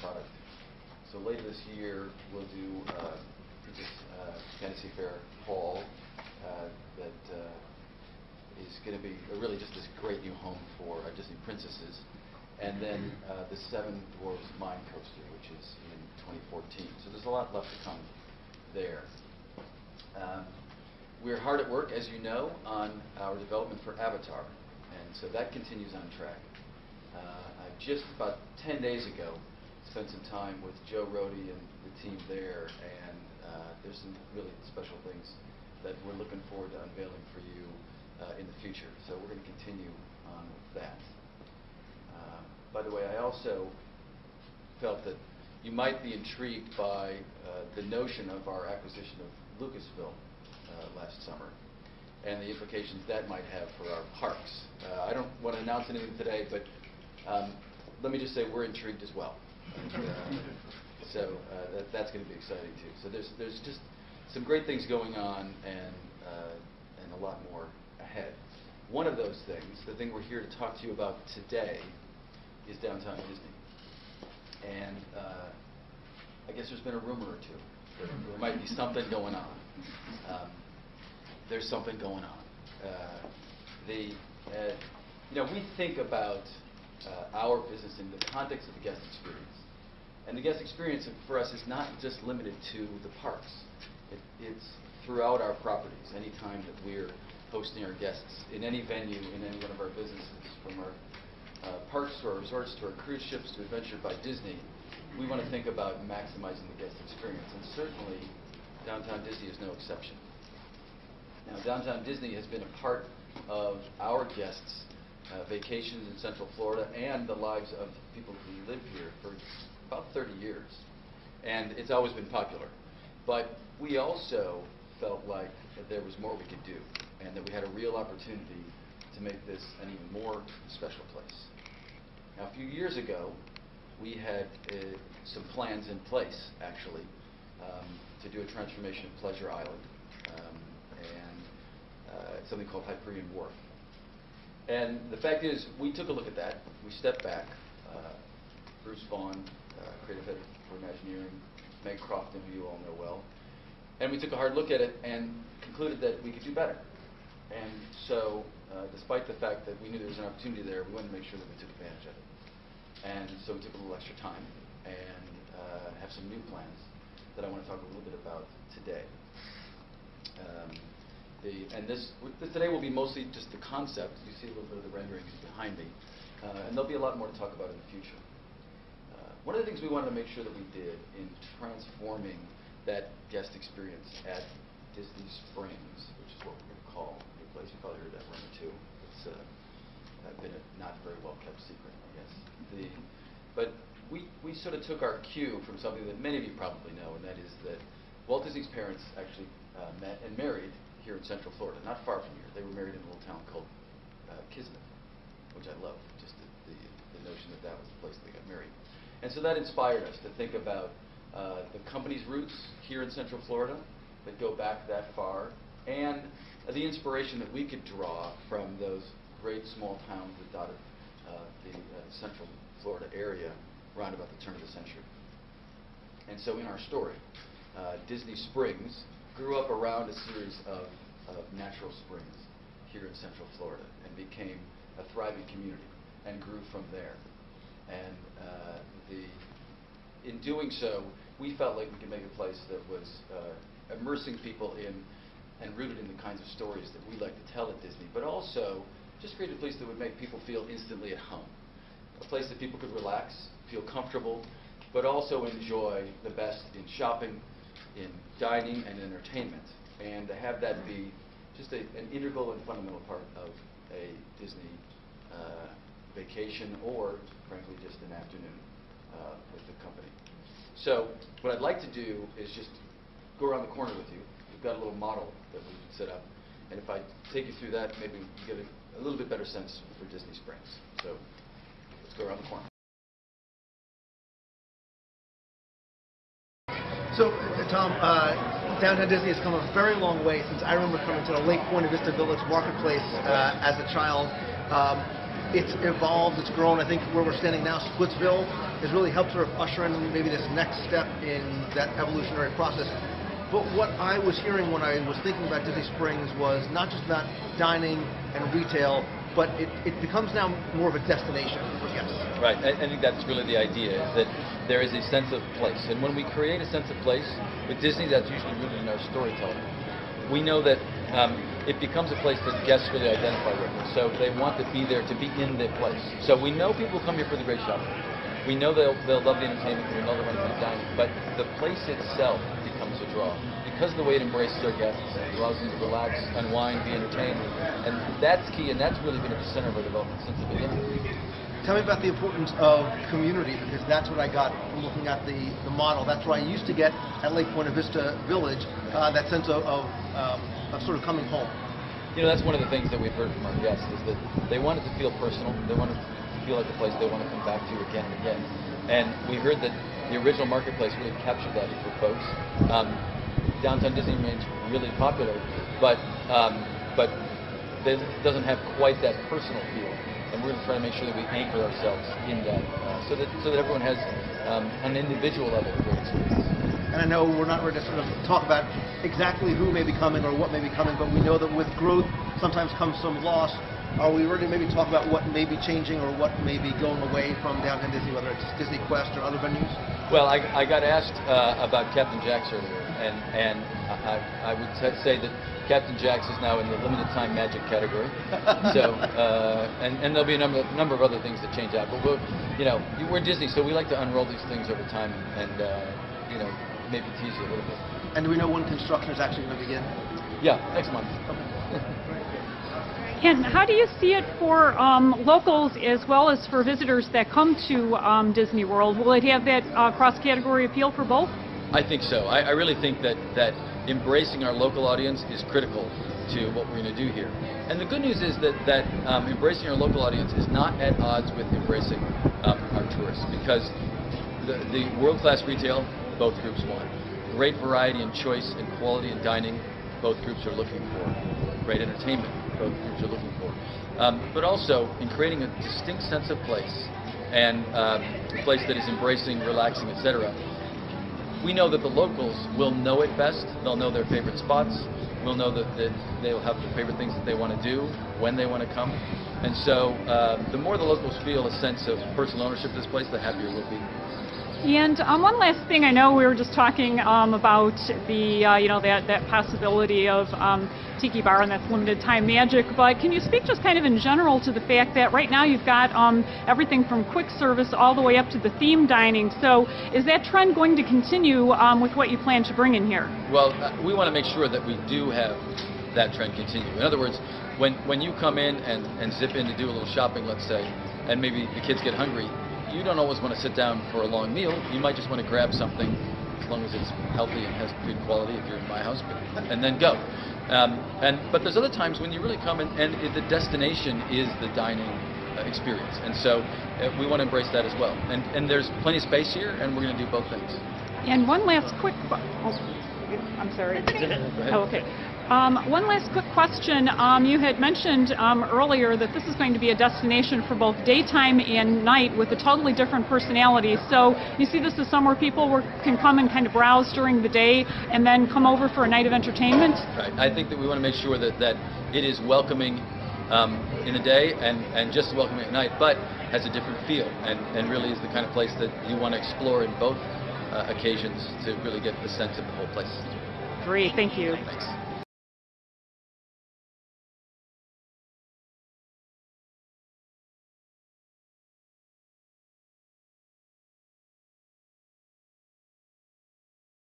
product. So later this year, we'll do this Fantasy Fair Hall that is going to be really just this great new home for Disney princesses. And then the Seven Dwarfs Mine Coaster, which is in 2014. So there's a lot left to come there. We're hard at work, as you know, on our development for Avatar. And so that continues on track. I just about 10 days ago spent some time with Joe Rohde and the team there, and there's some really special things that we're looking forward to unveiling for you in the future. So we're going to continue on with that. By the way, I also felt that you might be intrigued by the notion of our acquisition of Lucasfilm last summer and the implications that might have for our parks. I don't want to announce anything today, but let me just say we're intrigued as well. So that's going to be exciting too. So there's just some great things going on, and a lot more ahead. One of those things, the thing we're here to talk to you about today, is Downtown Disney. And I guess there's been a rumor or two that there might be something going on. There's something going on. We think about our business in the context of the guest experience. And the guest experience for us is not just limited to the parks. It's throughout our properties. Anytime that we're hosting our guests in any venue, in any one of our businesses, from our parks to our resorts to our cruise ships to Adventure by Disney, we want to think about maximizing the guest experience. And certainly, Downtown Disney is no exception. Now, Downtown Disney has been a part of our guests' vacations in Central Florida and the lives of people who live here for about 30 years. And it's always been popular. But we also felt like that there was more we could do, and that we had a real opportunity to make this an even more special place. Now, a few years ago, we had some plans in place, actually, to do a transformation of Pleasure Island and something called Hyperion Wharf. And the fact is, we took a look at that. We stepped back. Bruce Vaughn, creative head for Imagineering, Meg Crofton, who you all know well. And we took a hard look at it and concluded that we could do better. And so, despite the fact that we knew there was an opportunity there, we wanted to make sure that we took advantage of it. And so we took a little extra time and have some new plans that I want to talk a little bit about today. Today will be mostly just the concept. You see a little bit of the renderings behind me. And there'll be a lot more to talk about in the future. One of the things we wanted to make sure that we did in transforming that guest experience at Disney Springs, which is what we're going to call the new place. You probably heard that rumor too. It's been a not very well kept secret, I guess. But we sort of took our cue from something that many of you probably know, and that is that Walt Disney's parents actually met and married here in Central Florida, not far from here. They were married in a little town called Kismet, which I love, just the notion that that was the place they got married. And so that inspired us to think about the company's roots here in Central Florida that go back that far, and the inspiration that we could draw from those great small towns that dotted the Central Florida area around about the turn of the century. And so in our story, Disney Springs grew up around a series of natural springs here in Central Florida and became a thriving community and grew from there. And in doing so, we felt like we could make a place that was immersing people in and rooted in the kinds of stories that we like to tell at Disney, but also just create a place that would make people feel instantly at home. A place that people could relax, feel comfortable, but also enjoy the best in shopping, in dining, and entertainment. And to have that be just an integral and fundamental part of a Disney vacation, or frankly just an afternoon with the company. So what I'd like to do is just go around the corner with you. We've got a little model that we can set up, and if I take you through that, maybe you get a little bit better sense for Disney Springs. So let's go around the corner. So, Tom, Downtown Disney has come a very long way since I remember coming to the Lake Buena Vista Village Marketplace as a child. it's evolved, it's grown. I think where we're standing now, Splitsville, has really helped sort of usher in maybe this next step in that evolutionary process. But what I was hearing when I was thinking about Disney Springs was not just about dining and retail, but it becomes now more of a destination for guests. Right. I think that's really the idea, is that there is a sense of place. And when we create a sense of place, with Disney, that's usually rooted in our storytelling. We know that it becomes a place that guests really identify with. So they want to be there, to be in the place. So we know people come here for the great shopping. We know they'll love the entertainment, we know they'll want to come dining, but the place itself becomes a draw. Because of the way it embraces our guests, it allows them to relax, unwind, be entertained, and that's key, and that's really been at the center of our development since the beginning. Tell me about the importance of community, because that's what I got from looking at the model. That's what I used to get at Lake Buena Vista Village, that sense of sort of coming home. You know, that's one of the things that we've heard from our guests, is that they want it to feel personal, they want it to feel like a place they want to come back to again and again. And we heard that the original marketplace really captured that for folks. Downtown Disney remains really popular, but it doesn't have quite that personal feel. And we're going to try to make sure that we anchor ourselves in that, so that everyone has on an individual level a great experience. And I know we're not ready to sort of talk about exactly who may be coming or what may be coming, but we know that with growth sometimes comes some loss. Are we ready to maybe talk about what may be changing or what may be going away from Downtown Disney, whether it's Disney Quest or other venues? Well, I got asked about Captain Jack's earlier, and I would say that Captain Jack's is now in the limited time magic category. So, and there'll be a number of other things that change out. But we're Disney, so we like to unroll these things over time and maybe tease you a little bit. And do we know when construction is actually going to begin? Yeah, next month. And how do you see it for locals as well as for visitors that come to Disney World? Will it have that cross-category appeal for both? I think so. I really think that embracing our local audience is critical to what we're going to do here. And the good news is that embracing our local audience is not at odds with embracing our tourists, because the world-class retail, both groups want. Great variety and choice and quality in dining, both groups are looking for. Great entertainment, both groups are looking for. But also in creating a distinct sense of place, and a place that is embracing, relaxing, etc. We know that the locals will know it best. They'll know their favorite spots. We'll know that they'll have the favorite things that they want to do, when they want to come. And so the more the locals feel a sense of personal ownership of this place, the happier we'll be. And one last thing, I know we were just talking about the that possibility of Tiki Bar and that's limited time magic, but can you speak just kind of in general to the fact that right now you've got everything from quick service all the way up to the theme dining, so is that trend going to continue with what you plan to bring in here? Well, we want to make sure that we do have that trend continue. In other words, when you come in and zip in to do a little shopping, let's say, and maybe the kids get hungry, you don't always want to sit down for a long meal. You might just want to grab something, as long as it's healthy and has good quality if you're in my house, and then go. But there's other times when you really come and the destination is the dining experience. And so we want to embrace that as well. And there's plenty of space here, and we're going to do both things. And one last quick... I'm sorry. Oh, okay. One last quick question. You had mentioned earlier that this is going to be a destination for both daytime and night with a totally different personality. So you see this as somewhere people can come and kind of browse during the day and then come over for a night of entertainment? Right. I think that we want to make sure that it is welcoming in the day and just as welcoming at night, but has a different feel and really is the kind of place that you want to explore in both occasions to really get the sense of the whole place. Great. Thank you. Thanks.